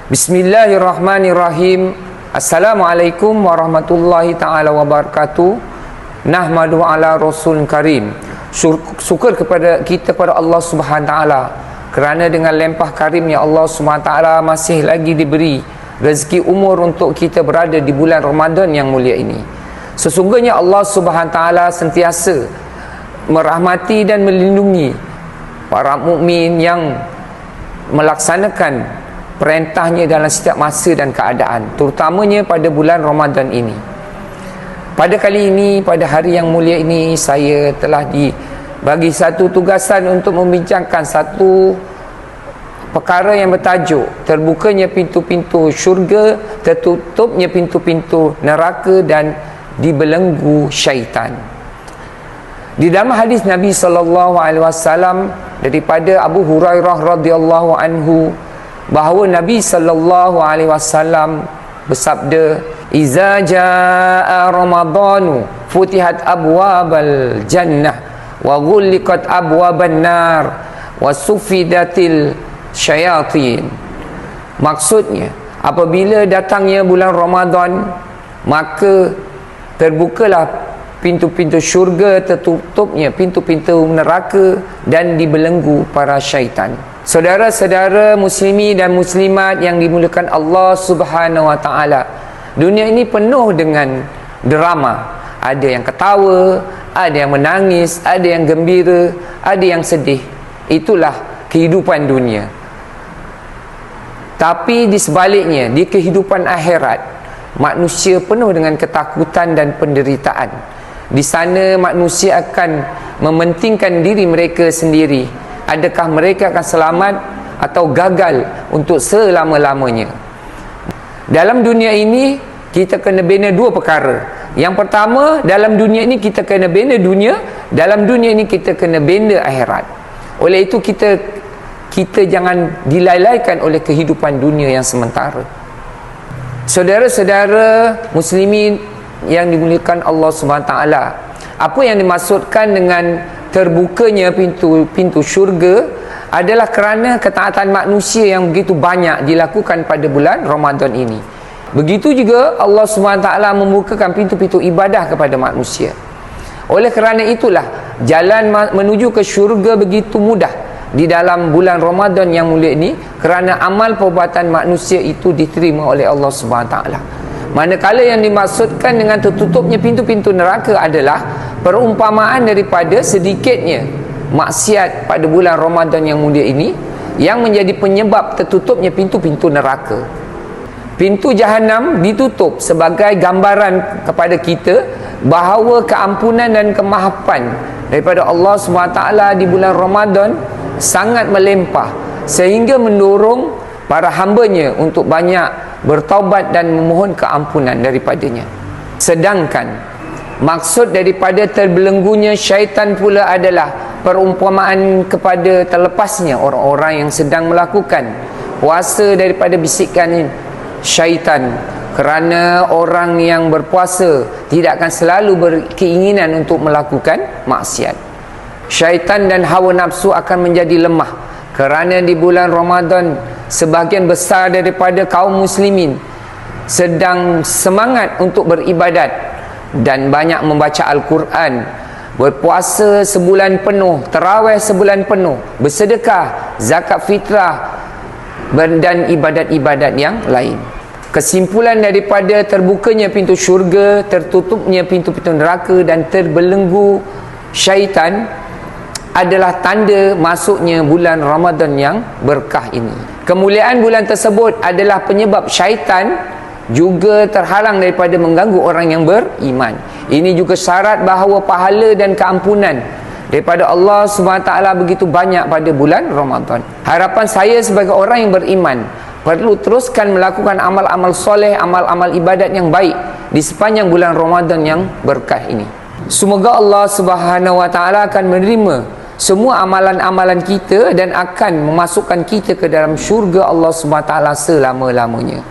Bismillahirrahmanirrahim. Assalamualaikum warahmatullahi ta'ala wabarakatuh. Nahmadu ala rasul karim. Syukur kepada kita pada Allah Subhanahu Ta'ala, kerana dengan lempah karimnya Allah Subhanahu Ta'ala masih lagi diberi rezeki umur untuk kita berada di bulan Ramadan yang mulia ini. Sesungguhnya Allah Subhanahu Ta'ala sentiasa merahmati dan melindungi para mukmin yang melaksanakan perintahnya dalam setiap masa dan keadaan, terutamanya pada bulan Ramadan ini. Pada kali ini, pada hari yang mulia ini, saya telah dibagi satu tugasan untuk membincangkan satu perkara yang bertajuk terbukanya pintu-pintu syurga, tertutupnya pintu-pintu neraka dan dibelenggu syaitan. Di dalam hadis Nabi SAW daripada Abu Hurairah radhiyallahu anhu, bahawa Nabi SAW bersabda, "Iza jaa Ramadhanu futihat abwabal jannah wa ghulliqat abwaban nar wa sufidatil syayatin." Maksudnya, apabila datangnya bulan Ramadan, maka terbukalah pintu-pintu syurga, tertutupnya pintu-pintu neraka dan dibelenggu para syaitan. Saudara-saudara muslimi dan muslimat yang dimuliakan Allah Subhanahu wa Ta'ala, dunia ini penuh dengan drama. Ada yang ketawa, ada yang menangis, ada yang gembira, ada yang sedih. Itulah kehidupan dunia. Tapi di sebaliknya, di kehidupan akhirat, manusia penuh dengan ketakutan dan penderitaan. Di sana manusia akan mementingkan diri mereka sendiri. Adakah mereka akan selamat atau gagal untuk selama-lamanya? Dalam dunia ini, kita kena bina dua perkara. Yang pertama, dalam dunia ini kita kena bina dunia, dalam dunia ini kita kena bina akhirat. Oleh itu kita jangan dilalaikan oleh kehidupan dunia yang sementara. Saudara-saudara muslimin yang dimuliakan Allah SWT, apa yang dimaksudkan dengan terbukanya pintu syurga adalah kerana ketaatan manusia yang begitu banyak dilakukan pada bulan Ramadan ini. Begitu juga Allah SWT membukakan pintu-pintu ibadah kepada manusia. Oleh kerana itulah jalan menuju ke syurga begitu mudah di dalam bulan Ramadan yang mulia ini, kerana amal perbuatan manusia itu diterima oleh Allah SWT. Manakala yang dimaksudkan dengan tertutupnya pintu-pintu neraka adalah perumpamaan daripada sedikitnya maksiat pada bulan Ramadan yang mulia ini yang menjadi penyebab tertutupnya pintu-pintu neraka. Pintu Jahannam ditutup sebagai gambaran kepada kita bahawa keampunan dan kemahapan daripada Allah SWT di bulan Ramadan sangat melimpah, sehingga mendorong para hambanya untuk banyak bertaubat dan memohon keampunan daripadanya. Sedangkan maksud daripada terbelenggunya syaitan pula adalah perumpamaan kepada terlepasnya orang-orang yang sedang melakukan puasa daripada bisikan syaitan, kerana orang yang berpuasa tidak akan selalu berkeinginan untuk melakukan maksiat. Syaitan dan hawa nafsu akan menjadi lemah, kerana di bulan Ramadan sebahagian besar daripada kaum muslimin sedang semangat untuk beribadat dan banyak membaca Al-Quran, berpuasa sebulan penuh, tarawih sebulan penuh, bersedekah, zakat fitrah dan ibadat-ibadat yang lain. Kesimpulan daripada terbukanya pintu syurga, tertutupnya pintu-pintu neraka dan terbelenggu syaitan adalah tanda masuknya bulan Ramadan yang berkah ini. Kemuliaan bulan tersebut adalah penyebab syaitan juga terhalang daripada mengganggu orang yang beriman. Ini juga syarat bahawa pahala dan keampunan daripada Allah SWT begitu banyak pada bulan Ramadan. Harapan saya sebagai orang yang beriman perlu teruskan melakukan amal-amal soleh, amal-amal ibadat yang baik di sepanjang bulan Ramadan yang berkah ini. Semoga Allah SWT akan menerima semua amalan-amalan kita dan akan memasukkan kita ke dalam syurga Allah SWT selama-lamanya.